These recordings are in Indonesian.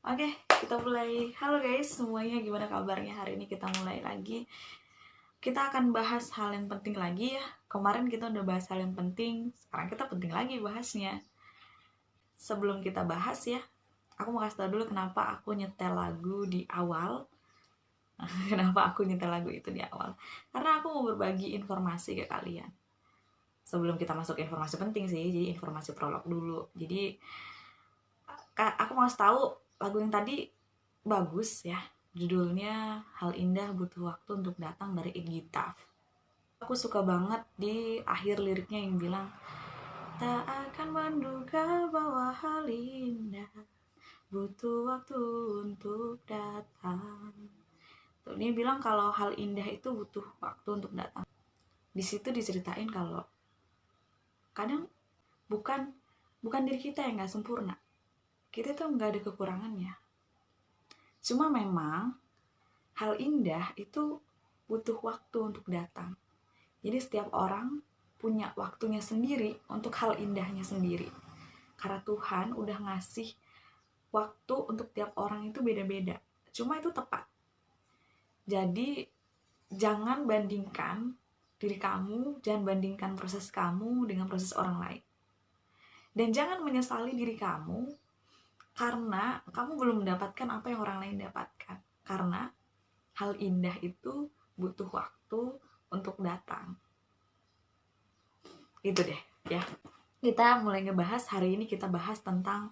Oke, kita mulai. Halo guys, semuanya gimana kabarnya? Hari ini kita mulai lagi. Kita akan bahas hal yang penting lagi ya. Kemarin kita udah bahas hal yang penting, sekarang kita penting lagi bahasnya. Sebelum kita bahas ya, aku mau kasih tau dulu kenapa aku nyetel lagu di awal. Kenapa aku nyetel lagu itu di awal? Karena aku mau berbagi informasi ke kalian. Sebelum kita masuk informasi penting sih, jadi informasi prolog dulu. Jadi aku mau kasih tahu lagu yang tadi bagus ya. Judulnya Hal Indah Butuh Waktu Untuk Datang dari Iggy Taf. Aku suka banget di akhir liriknya yang bilang, tak akan menduga bahwa hal indah butuh waktu untuk datang. Tuh, dia bilang kalau hal indah itu butuh waktu untuk datang. Di situ diceritain kalau kadang bukan bukan diri kita yang nggak sempurna. Kita tuh nggak ada kekurangannya. Cuma memang hal indah itu butuh waktu untuk datang. Jadi setiap orang punya waktunya sendiri untuk hal indahnya sendiri. Karena Tuhan udah ngasih waktu untuk tiap orang itu beda-beda. Cuma itu tepat. Jadi jangan bandingkan diri kamu, jangan bandingkan proses kamu dengan proses orang lain. Dan jangan menyesali diri kamu karena kamu belum mendapatkan apa yang orang lain dapatkan. Karena hal indah itu butuh waktu untuk datang. Gitu deh ya. Kita mulai ngebahas, hari ini kita bahas tentang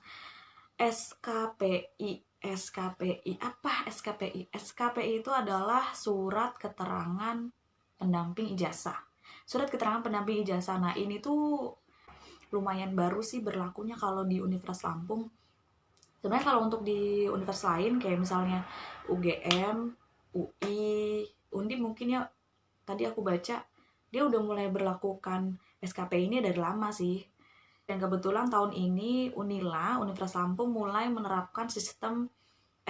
SKPI. SKPI, apa SKPI? SKPI itu adalah surat keterangan pendamping ijazah. Surat keterangan pendamping ijazah. Nah, ini tuh lumayan baru sih berlakunya kalau di Universitas Lampung. Sebenarnya kalau untuk di universitas lain kayak misalnya UGM, UI, Undi mungkin ya tadi aku baca dia udah mulai berlakukan SKPI ini dari lama sih. Dan kebetulan tahun ini Unila, Universitas Lampung mulai menerapkan sistem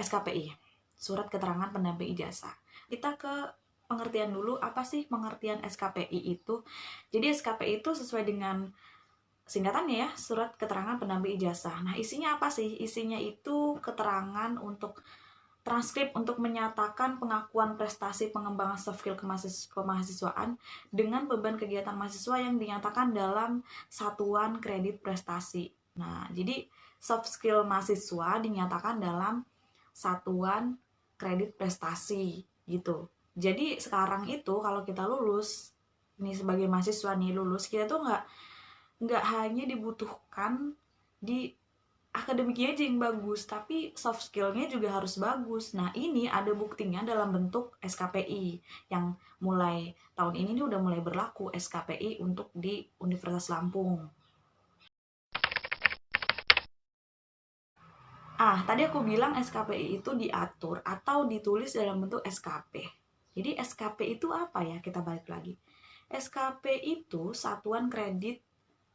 SKPI, Surat Keterangan Pendamping Ijazah. Kita ke pengertian dulu, apa sih pengertian SKPI itu? Jadi SKPI itu sesuai dengan singkatannya ya, Surat Keterangan Pendamping Ijazah. Nah, isinya apa sih? Isinya itu keterangan untuk transkrip untuk menyatakan pengakuan prestasi pengembangan soft skill kemahasiswaan dengan beban kegiatan mahasiswa yang dinyatakan dalam satuan kredit prestasi. Nah, jadi soft skill mahasiswa dinyatakan dalam satuan kredit prestasi gitu. Jadi sekarang itu kalau kita lulus nih sebagai mahasiswa nih lulus, kita tuh nggak hanya dibutuhkan di akademiknya aja yang bagus, tapi soft skill-nya juga harus bagus. Nah, ini ada buktinya dalam bentuk SKPI yang mulai tahun ini udah mulai berlaku SKPI untuk di Universitas Lampung. Tadi aku bilang SKPI itu diatur atau ditulis dalam bentuk SKP. Jadi SKP itu apa ya? Kita balik lagi. SKP itu satuan kredit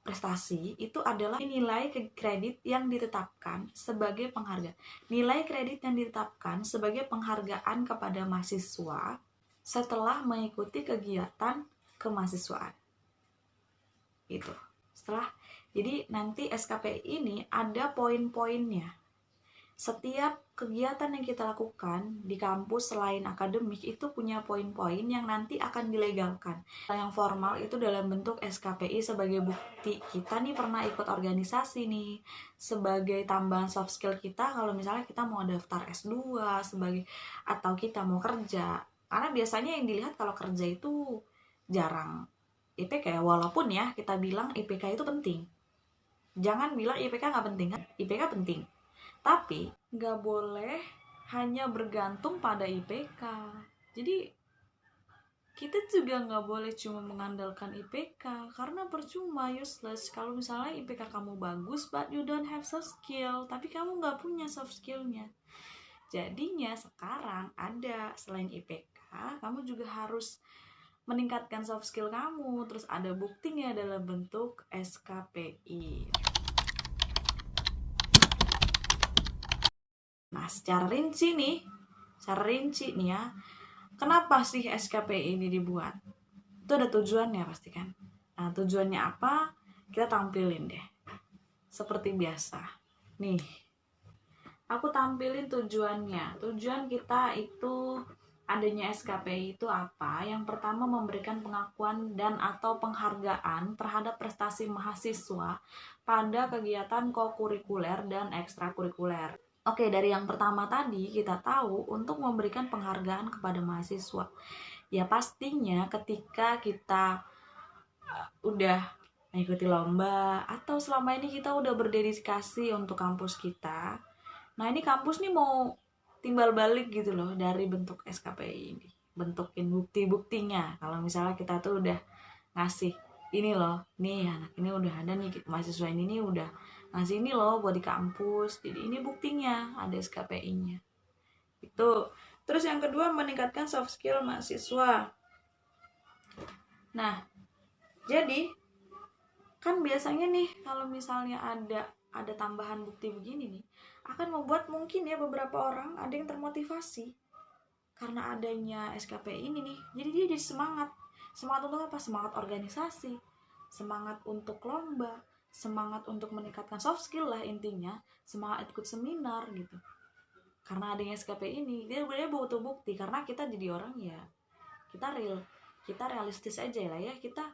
prestasi, itu adalah nilai kredit yang ditetapkan sebagai penghargaan. Nilai kredit yang ditetapkan sebagai penghargaan kepada mahasiswa setelah mengikuti kegiatan kemahasiswaan. Itu. Jadi nanti SKP ini ada poin-poinnya. Setiap kegiatan yang kita lakukan di kampus selain akademik itu punya poin-poin yang nanti akan dilegalkan. Yang formal itu dalam bentuk SKPI sebagai bukti kita nih pernah ikut organisasi nih, sebagai tambahan soft skill kita kalau misalnya kita mau daftar S2 sebagai atau kita mau kerja. Karena biasanya yang dilihat kalau kerja itu jarang IPK, walaupun ya kita bilang IPK itu penting. Jangan bilang IPK nggak penting, kan? IPK penting. Tapi nggak boleh hanya bergantung pada IPK. Jadi kita juga nggak boleh cuma mengandalkan IPK karena percuma, useless. Kalau misalnya IPK kamu bagus but you don't have soft skill, tapi kamu nggak punya soft skillnya. Jadinya sekarang ada selain IPK, kamu juga harus meningkatkan soft skill kamu. Terus ada buktinya dalam bentuk SKPI. Nah, secara rinci nih ya, kenapa sih SKPI ini dibuat? Itu ada tujuannya pasti kan. Nah, tujuannya apa? Kita tampilin deh. Seperti biasa. Nih, aku tampilin tujuannya. Tujuan kita itu adanya SKPI itu apa? Yang pertama, memberikan pengakuan dan atau penghargaan terhadap prestasi mahasiswa pada kegiatan kokurikuler dan ekstrakurikuler. Oke, dari yang pertama tadi kita tahu untuk memberikan penghargaan kepada mahasiswa. Ya pastinya ketika kita udah mengikuti lomba atau selama ini kita udah berdedikasi untuk kampus kita. Nah, ini kampus nih mau timbal balik gitu loh dari bentuk SKPI ini. Bentukin bukti-buktinya. Kalau misalnya kita tuh udah ngasih ini loh, nih anak ini udah ada nih, mahasiswa ini nih udah ngasih ini loh buat di kampus. Jadi ini buktinya, ada SKPI-nya. Itu. Terus yang kedua, meningkatkan soft skill mahasiswa. Nah, jadi kan biasanya nih kalau misalnya ada tambahan bukti begini nih, akan membuat mungkin ya beberapa orang ada yang termotivasi karena adanya SKPI ini nih. Jadi dia jadi semangat untuk apa? Semangat organisasi, semangat untuk lomba, semangat untuk meningkatkan soft skill lah intinya, semangat ikut seminar gitu. Karena adanya SKPI ini dia sebenarnya butuh bukti, karena kita jadi orang ya kita realistis aja lah ya. Kita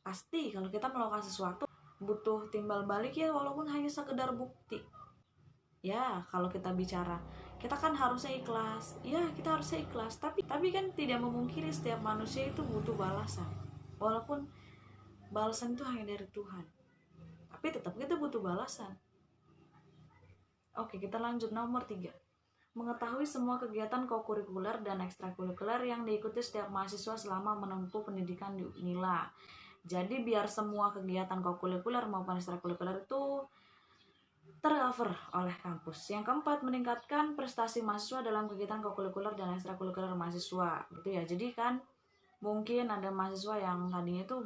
pasti kalau kita melakukan sesuatu butuh timbal balik ya, walaupun hanya sekedar bukti. Ya, kalau kita bicara, kita kan harusnya ikhlas. Ya, kita harusnya ikhlas, tapi kan tidak memungkiri setiap manusia itu butuh balasan. Walaupun balasan itu hanya dari Tuhan, tapi tetap kita butuh balasan. Oke, kita lanjut nomor 3. Mengetahui semua kegiatan kokurikuler dan ekstrakurikuler yang diikuti setiap mahasiswa selama menempuh pendidikan di UNILA. Jadi biar semua kegiatan kokurikuler maupun ekstrakurikuler itu tercover oleh kampus. Yang keempat, meningkatkan prestasi mahasiswa dalam kegiatan kokurikuler dan ekstrakurikuler mahasiswa. Gitu ya. Jadi kan mungkin ada mahasiswa yang tadinya itu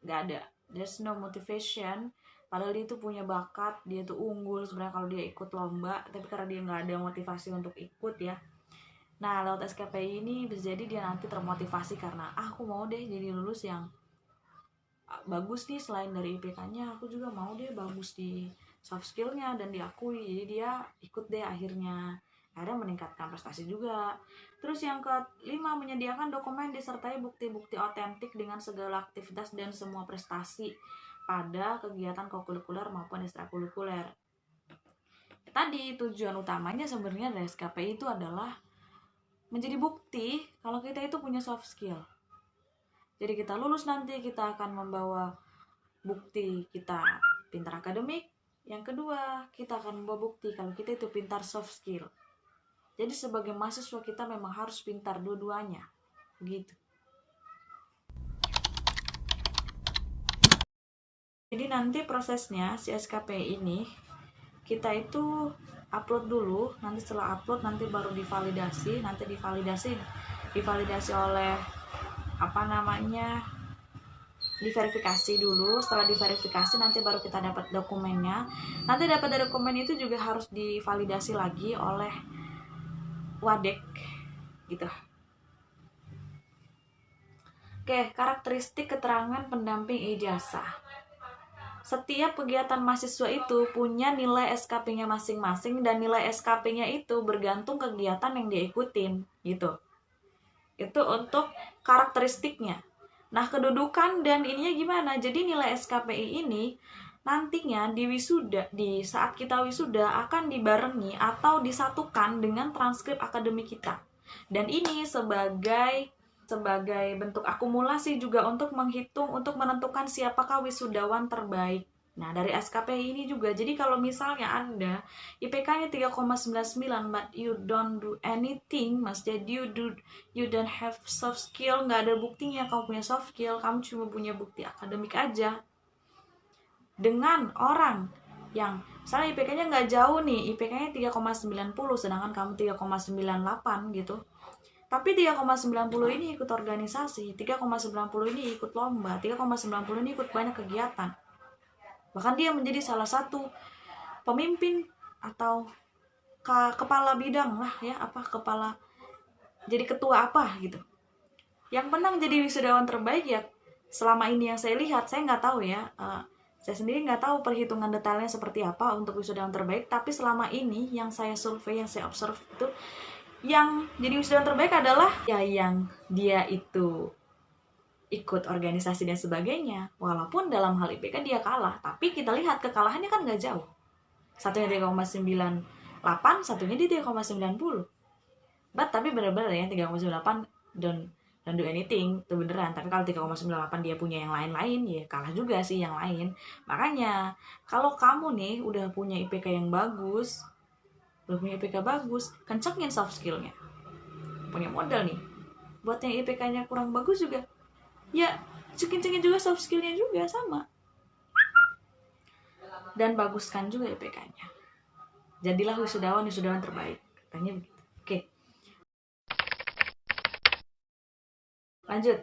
nggak ada, there's no motivation, padahal dia itu punya bakat, dia tuh unggul sebenarnya kalau dia ikut lomba, tapi karena dia nggak ada motivasi untuk ikut ya. Nah, lewat SKPI ini bisa jadi dia nanti termotivasi karena aku mau deh jadi lulus yang bagus nih, selain dari IPK-nya aku juga mau deh bagus di soft skill-nya dan diakui. Jadi dia ikut deh akhirnya meningkatkan prestasi juga. Terus yang kelima, menyediakan dokumen disertai bukti-bukti otentik dengan segala aktivitas dan semua prestasi pada kegiatan kokurikuler maupun ekstrakurikuler. Tadi tujuan utamanya sebenarnya dari SKPI itu adalah menjadi bukti kalau kita itu punya soft skill. Jadi kita lulus nanti kita akan membawa bukti kita pintar akademik. Yang kedua, kita akan membawa bukti kalau kita itu pintar soft skill. Jadi sebagai mahasiswa kita memang harus pintar dua-duanya. Begitu. Jadi nanti prosesnya si SKPI ini kita itu upload dulu, nanti setelah upload nanti baru divalidasi, divalidasi oleh diverifikasi dulu. Setelah diverifikasi nanti baru kita dapat dokumennya. Nanti dapat dari dokumen itu juga harus divalidasi lagi oleh Wadek gitu. Oke, karakteristik keterangan pendamping ijazah. Setiap kegiatan mahasiswa itu punya nilai SKP-nya masing-masing dan nilai SKP-nya itu bergantung kegiatan yang dia ikutin gitu. Itu untuk karakteristiknya. Nah, kedudukan dan ininya gimana? Jadi nilai SKPI ini nantinya di saat kita wisuda akan dibarengi atau disatukan dengan transkrip akademik kita. Dan ini sebagai bentuk akumulasi juga untuk menentukan siapakah wisudawan terbaik. Nah, dari SKPI ini juga, jadi kalau misalnya Anda IPK-nya 3,99 but you don't do anything, maksudnya you don't have soft skill, nggak ada buktinya kamu punya soft skill, kamu cuma punya bukti akademik aja. Dengan orang yang misalnya IPK-nya nggak jauh nih, IPK-nya 3,90 sedangkan kamu 3,98 gitu. Tapi 3,90 ini ikut organisasi, 3,90 ini ikut lomba, 3,90 ini ikut banyak kegiatan. Bahkan dia menjadi salah satu pemimpin atau kepala bidang lah ya, jadi ketua apa gitu. Yang menang jadi wisudawan terbaik ya selama ini yang saya lihat, saya nggak tahu ya Saya sendiri nggak tahu perhitungan detailnya seperti apa untuk wisudawan terbaik, tapi selama ini yang saya survei, yang saya observe itu, yang jadi wisudawan terbaik adalah ya yang dia itu ikut organisasi dan sebagainya. Walaupun dalam hal IPK dia kalah, tapi kita lihat kekalahannya kan nggak jauh. Satunya 3,98, satunya di 3,90. Tapi bener-bener ya 3,98 don't do anything, itu beneran. Tapi kalau 3,98 dia punya yang lain-lain, ya kalah juga sih yang lain. Makanya kalau kamu nih udah punya IPK yang bagus, kencengin soft skillnya. Punya modal nih buat yang IPK-nya kurang bagus juga, ya kencengin juga soft skillnya juga sama, dan baguskan juga IPK-nya. Jadilah wisudawan terbaik, katanya begitu. Oke, lanjut.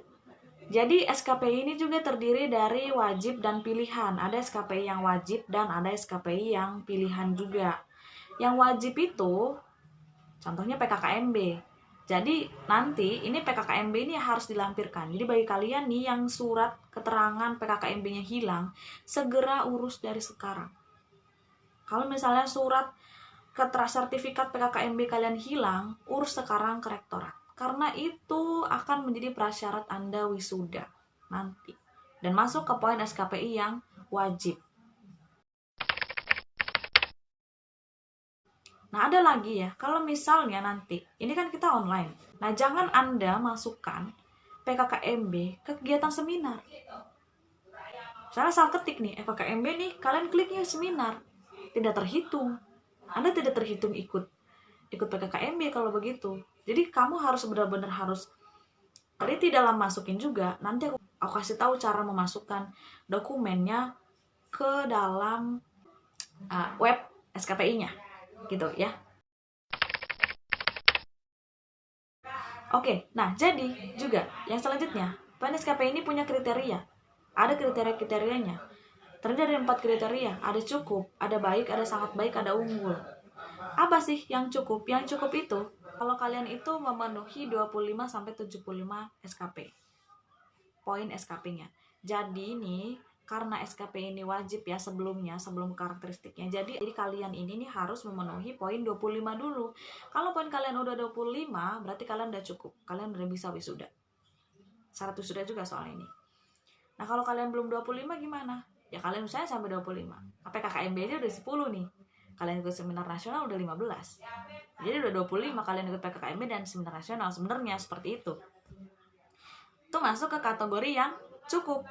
Jadi SKPI ini juga terdiri dari wajib dan pilihan. Ada SKPI yang wajib dan ada SKPI yang pilihan juga. Yang wajib itu contohnya PKKMB. Jadi nanti ini PKKMB ini harus dilampirkan. Jadi bagi kalian nih yang surat keterangan PKKMB-nya hilang, segera urus dari sekarang. Kalau misalnya surat sertifikat PKKMB kalian hilang, urus sekarang ke rektorat. Karena itu akan menjadi prasyarat Anda wisuda nanti. Dan masuk ke poin SKPI yang wajib. Nah, ada lagi ya, kalau misalnya nanti, ini kan kita online. Nah, jangan Anda masukkan PKKMB ke kegiatan seminar. Misalnya salah ketik nih, PKKMB nih, kalian kliknya seminar. Tidak terhitung. Anda tidak terhitung ikut PKKMB kalau begitu. Jadi kamu harus benar-benar harus teliti dalam masukin juga. Nanti aku kasih tahu cara memasukkan dokumennya ke dalam web SKPI-nya, gitu ya. Oke, nah jadi juga yang selanjutnya, poin SKPI ini punya kriteria. Ada kriteria-kriterianya. Terdiri dari 4 kriteria. Ada cukup, ada baik, ada sangat baik, ada unggul. Apa sih yang cukup? Yang cukup itu kalau kalian itu memenuhi 25-75 SKP. Poin SKP-nya. Jadi nih, karena SKP ini wajib ya sebelum karakteristiknya. Jadi kalian ini nih harus memenuhi poin 25 dulu. Kalau poin kalian udah 25, berarti kalian udah cukup. Kalian udah bisa wisuda. Syarat wisuda juga soal ini. Nah, kalau kalian belum 25 gimana? Ya kalian usaha sampai 25. PKKMB aja udah 10 nih. Kalian ikut seminar nasional udah 15. Jadi udah 25 kalian ikut PKKMB dan seminar nasional. Sebenarnya seperti itu. Itu masuk ke kategori yang cukup.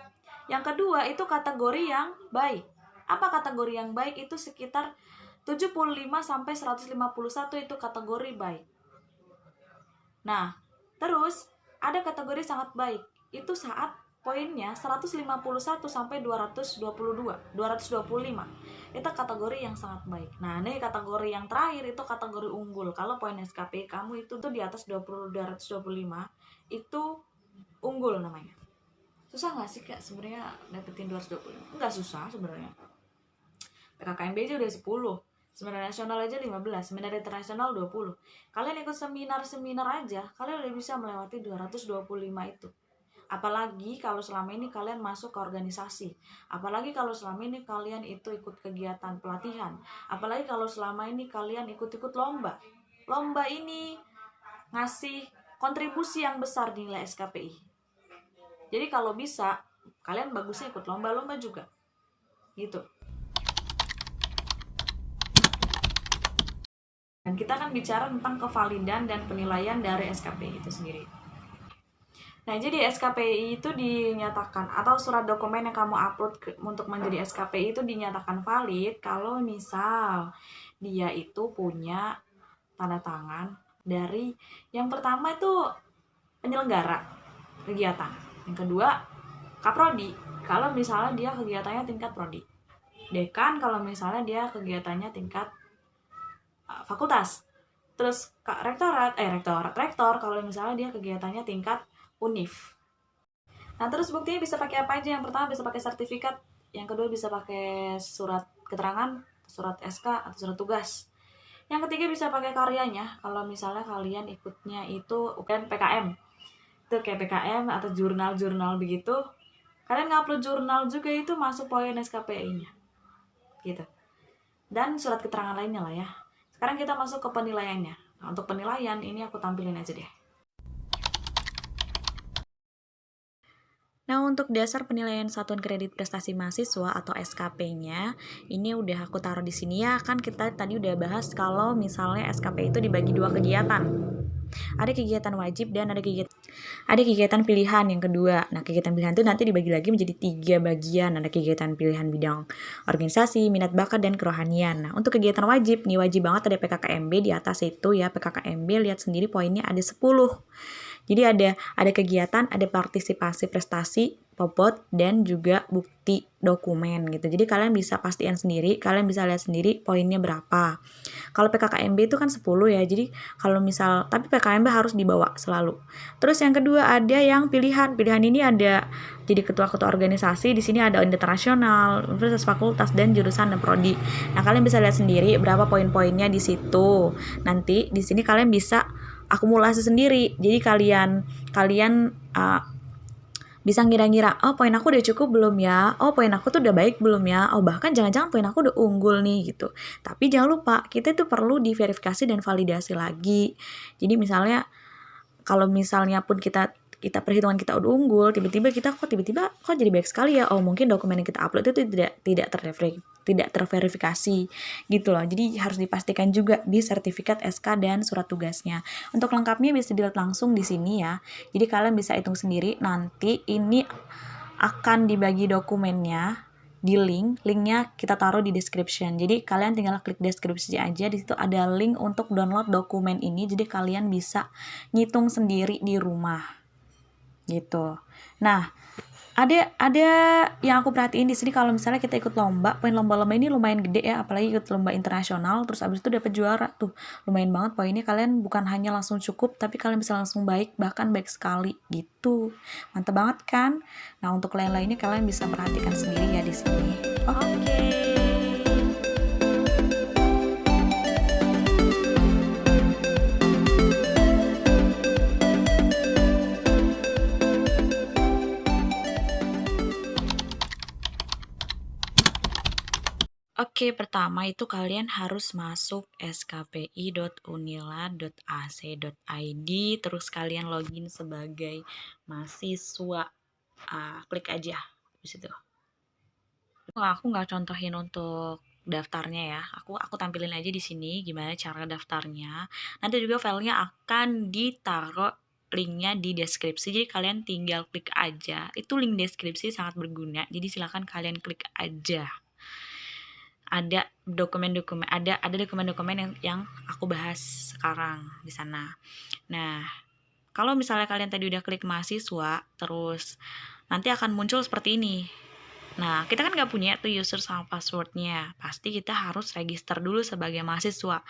Yang kedua itu kategori yang baik. Apa kategori yang baik? Itu sekitar 75 sampai 151 itu kategori baik. Nah, terus ada kategori sangat baik. Itu saat poinnya 151 sampai 225. Itu kategori yang sangat baik. Nah, ini kategori yang terakhir itu kategori unggul. Kalau poin SKP kamu itu tuh di atas 225, itu unggul namanya. Susah nggak sih Kak sebenarnya dapetin 225? Nggak susah sebenarnya. PKKMB aja udah 10. Seminar nasional aja 15, seminar internasional 20. Kalian ikut seminar-seminar aja, kalian udah bisa melewati 225 itu. Apalagi kalau selama ini kalian masuk ke organisasi. Apalagi kalau selama ini kalian itu ikut kegiatan pelatihan. Apalagi kalau selama ini kalian ikut-ikut lomba. Lomba ini ngasih kontribusi yang besar di nilai SKPI. Jadi kalau bisa, kalian bagusnya ikut lomba-lomba juga. Gitu. Dan kita akan bicara tentang kevalidan dan penilaian dari SKPI itu sendiri. Nah, jadi SKPI itu dinyatakan, atau surat dokumen yang kamu upload untuk menjadi SKPI itu dinyatakan valid kalau misal dia itu punya tanda tangan dari yang pertama itu penyelenggara kegiatan. Yang kedua, Kaprodi, kalau misalnya dia kegiatannya tingkat prodi. Dekan kalau misalnya dia kegiatannya tingkat fakultas. Terus rektor kalau misalnya dia kegiatannya tingkat univ. Nah, terus buktinya bisa pakai apa aja? Yang pertama bisa pakai sertifikat, yang kedua bisa pakai surat keterangan, surat SK atau surat tugas. Yang ketiga bisa pakai karyanya. Kalau misalnya kalian ikutnya itu UKM PKM. Itu kayak PKM atau jurnal-jurnal begitu. Kalian ngupload jurnal juga itu masuk poin SKPI-nya. Gitu. Dan surat keterangan lainnya lah ya. Sekarang kita masuk ke penilaiannya. Nah, untuk penilaian ini aku tampilin aja deh. Nah, untuk dasar penilaian Satuan Kredit Prestasi Mahasiswa atau SKP-nya, ini udah aku taruh di sini ya. Kan kita tadi udah bahas kalau misalnya SKP itu dibagi 2 kegiatan. Ada kegiatan wajib dan ada kegiatan pilihan yang kedua. Nah, kegiatan pilihan itu nanti dibagi lagi menjadi 3 bagian. Ada kegiatan pilihan bidang organisasi, minat bakat, dan kerohanian. Nah, untuk kegiatan wajib, nih wajib banget ada PKKMB di atas itu ya. PKKMB lihat sendiri poinnya ada 10. Jadi ada kegiatan, ada partisipasi prestasi, bobot, dan juga bukti dokumen gitu. Jadi kalian bisa pastiin sendiri, kalian bisa lihat sendiri poinnya berapa. Kalau PKKMB itu kan 10 ya. Jadi kalau misal, tapi PKKMB harus dibawa selalu. Terus yang kedua ada yang pilihan. Pilihan ini ada jadi ketua-ketua organisasi, di sini ada internasional, universitas, fakultas, dan jurusan dan prodi. Nah, kalian bisa lihat sendiri berapa poin-poinnya di situ. Nanti di sini kalian bisa akumulasi sendiri. Jadi kalian bisa ngira-ngira, oh poin aku udah cukup belum ya, oh poin aku tuh udah baik belum ya, oh bahkan jangan-jangan poin aku udah unggul nih gitu. Tapi jangan lupa kita tuh perlu diverifikasi dan validasi lagi. Jadi misalnya kalau misalnya pun kita perhitungan kita udah unggul, tiba-tiba kok jadi baik sekali ya. Oh, mungkin dokumen yang kita upload itu tidak terverifikasi gitu loh. Jadi harus dipastikan juga di sertifikat SK dan surat tugasnya. Untuk lengkapnya bisa dilihat langsung di sini ya. Jadi kalian bisa hitung sendiri. Nanti ini akan dibagi dokumennya di linknya kita taruh di description. Jadi kalian tinggal klik deskripsi aja, di situ ada link untuk download dokumen ini. Jadi kalian bisa ngitung sendiri di rumah gitu. Nah, ada yang aku perhatiin di sini, kalau misalnya kita ikut lomba, poin lomba-lomba ini lumayan gede ya, apalagi ikut lomba internasional, terus abis itu dapat juara tuh, lumayan banget poinnya. Kalian bukan hanya langsung cukup, tapi kalian bisa langsung baik, bahkan baik sekali gitu. Mantap banget kan? Nah, untuk lain-lainnya kalian bisa perhatikan sendiri ya di sini. Oke. Oke, pertama itu kalian harus masuk skpi.unila.ac.id, terus kalian login sebagai mahasiswa. Klik aja di situ. Aku nggak contohin untuk daftarnya ya. Aku tampilin aja di sini gimana cara daftarnya. Nanti juga filenya akan ditaruh linknya di deskripsi. Jadi kalian tinggal klik aja. Itu link deskripsi sangat berguna. Jadi silakan kalian klik aja. Ada dokumen-dokumen yang aku bahas sekarang di sana. Nah, kalau misalnya kalian tadi udah klik mahasiswa, terus nanti akan muncul seperti ini. Nah, kita kan nggak punya tuh user sama passwordnya. Pasti kita harus register dulu sebagai mahasiswa.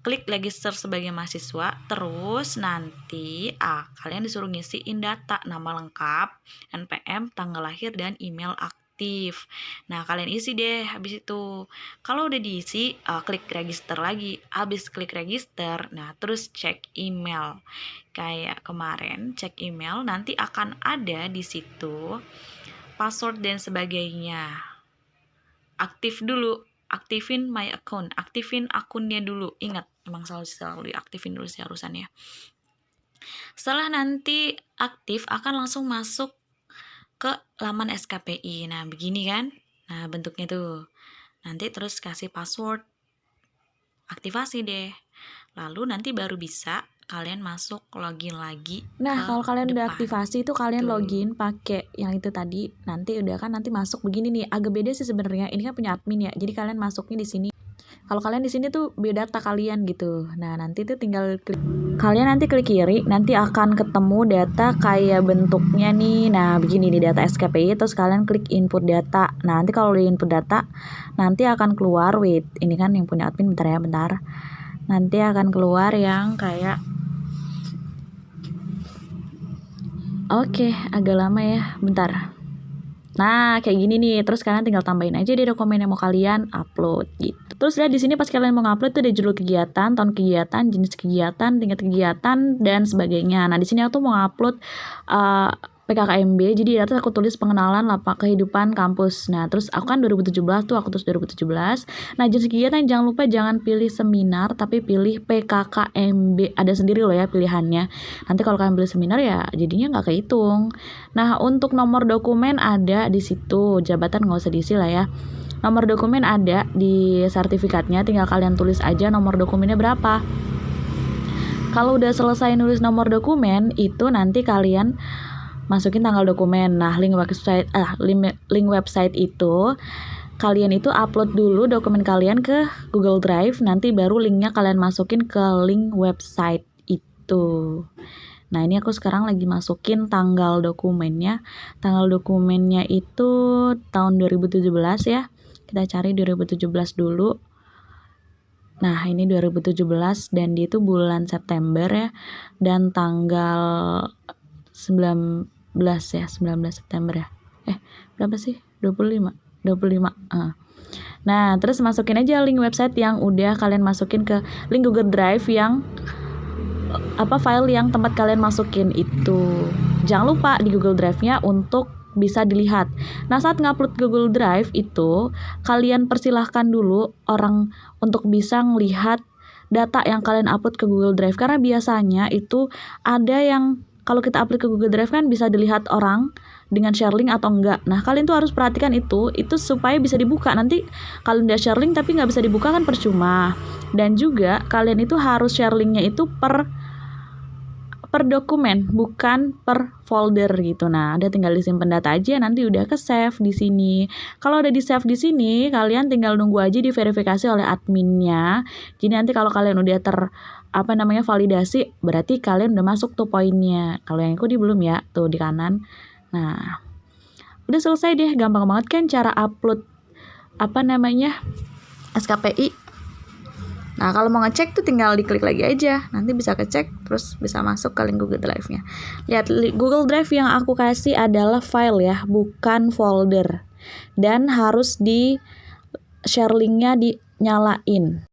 Klik register sebagai mahasiswa, terus nanti kalian disuruh ngisiin data, nama lengkap, NPM, tanggal lahir, dan email aktif. Nah, kalian isi deh habis itu. Kalau udah diisi, klik register lagi. Habis klik register, nah terus cek email. Kayak kemarin cek email, nanti akan ada di situ password dan sebagainya. Aktifin my account, aktifin akunnya dulu. Ingat, emang selalu diaktifin dulu sih harusannya. Setelah nanti aktif, akan langsung masuk ke laman SKPI. Nah, begini kan? Nah, bentuknya tuh. Nanti terus kasih password. Aktivasi deh. Lalu nanti baru bisa kalian masuk login lagi. Nah, kalau kalian udah aktivasi itu kalian login pakai yang itu tadi. Nanti udah kan, nanti masuk begini nih. Agak beda sih sebenarnya. Ini kan punya admin ya. Jadi kalian masuknya di sini. Kalau kalian di sini tuh biodata kalian gitu. Nah, nanti tuh tinggal kalian nanti klik kiri, nanti akan ketemu data kayak bentuknya nih. Nah, begini nih data SKPI, terus kalian klik input data. Nah, nanti kalau di input data nanti akan keluar, ini kan yang punya admin, bentar. Nanti akan keluar yang kayak Oke, agak lama ya, bentar. Nah, kayak gini nih. Terus kalian tinggal tambahin aja deh dokumen yang mau kalian upload gitu. Terus lihat di sini pas kalian mau ngupload tuh ada judul kegiatan, tahun kegiatan, jenis kegiatan, tingkat kegiatan, dan sebagainya. Nah, di sini aku tuh mau ngupload PKKMB. Jadi di atas aku tulis pengenalan lapak kehidupan kampus. Nah terus aku kan 2017 tuh, aku tulis 2017. Nah jenis kegiatan jangan lupa jangan pilih seminar tapi pilih PKKMB. Ada sendiri loh ya pilihannya. Nanti kalau kalian pilih seminar ya jadinya nggak kehitung. Nah untuk nomor dokumen ada di situ, jabatan nggak usah diisi lah ya. Nomor dokumen ada di sertifikatnya, tinggal kalian tulis aja nomor dokumennya berapa. Kalau udah selesai nulis nomor dokumen, itu nanti kalian masukin tanggal dokumen. Nah, link website itu kalian itu upload dulu dokumen kalian ke Google Drive, nanti baru linknya kalian masukin ke link website itu. Nah, ini aku sekarang lagi masukin tanggal dokumennya. Tanggal dokumennya itu tahun 2017 ya. Kita cari 2017 dulu. Nah, ini 2017 dan dia itu bulan September ya. Dan tanggal 19 ya, 19 September ya. Berapa sih? 25. Nah, terus masukin aja link website yang udah kalian masukin ke link Google Drive yang file yang tempat kalian masukin itu. Jangan lupa di Google Drive-nya untuk bisa dilihat. Nah, saat ngupload Google Drive itu, kalian persilahkan dulu orang untuk bisa ngelihat data yang kalian upload ke Google Drive. Karena biasanya itu ada yang kalau kita upload ke Google Drive kan bisa dilihat orang dengan share link atau enggak. Nah, kalian tuh harus perhatikan itu supaya bisa dibuka. Nanti kalau udah share link tapi nggak bisa dibuka kan percuma. Dan juga kalian itu harus share linknya itu per dokumen, bukan per folder gitu. Nah, ada tinggal disimpan data aja, nanti udah ke save di sini. Kalau udah di save di sini, kalian tinggal nunggu aja diverifikasi oleh adminnya. Jadi nanti kalau kalian udah validasi, berarti kalian udah masuk tuh poinnya. Kalau yang aku belum ya, tuh di kanan. Nah, udah selesai deh, gampang banget kan cara upload SKPI. Nah, kalau mau ngecek tuh tinggal diklik lagi aja. Nanti bisa kecek, terus bisa masuk ke link Google Drive-nya. Lihat, Google Drive yang aku kasih adalah file ya, bukan folder. Dan harus di share link-nya dinyalain.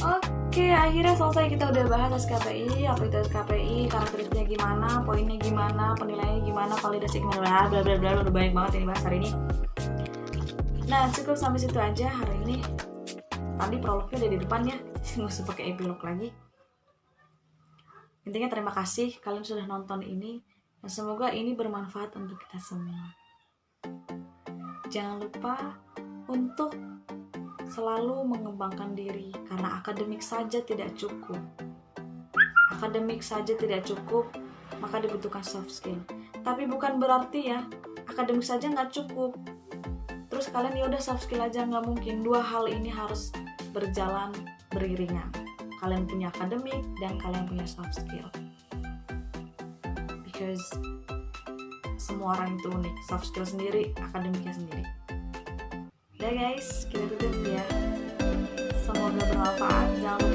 Oke, akhirnya selesai kita udah bahas SKPI, apa itu SKPI, karakteristiknya gimana, poinnya gimana, penilaiannya gimana, validasi gimana, bla bla bla, udah banyak banget ini bahas hari ini. Nah, cukup sampai situ aja hari ini. Tadi prolognya udah di depan ya, nggak usah pakai epilog lagi. Intinya terima kasih kalian sudah nonton ini, dan semoga ini bermanfaat untuk kita semua. Jangan lupa untuk selalu mengembangkan diri, karena akademik saja tidak cukup. Akademik saja tidak cukup, maka dibutuhkan soft skill. Tapi bukan berarti ya, akademik saja nggak cukup. Terus kalian ya udah soft skill aja, nggak mungkin. Dua hal ini harus berjalan beriringan. Kalian punya akademik dan kalian punya soft skill. Because semua orang itu unik, soft skill sendiri, akademiknya sendiri. Udah guys, kita tutup ya. Semoga bermanfaat. Jangan lupa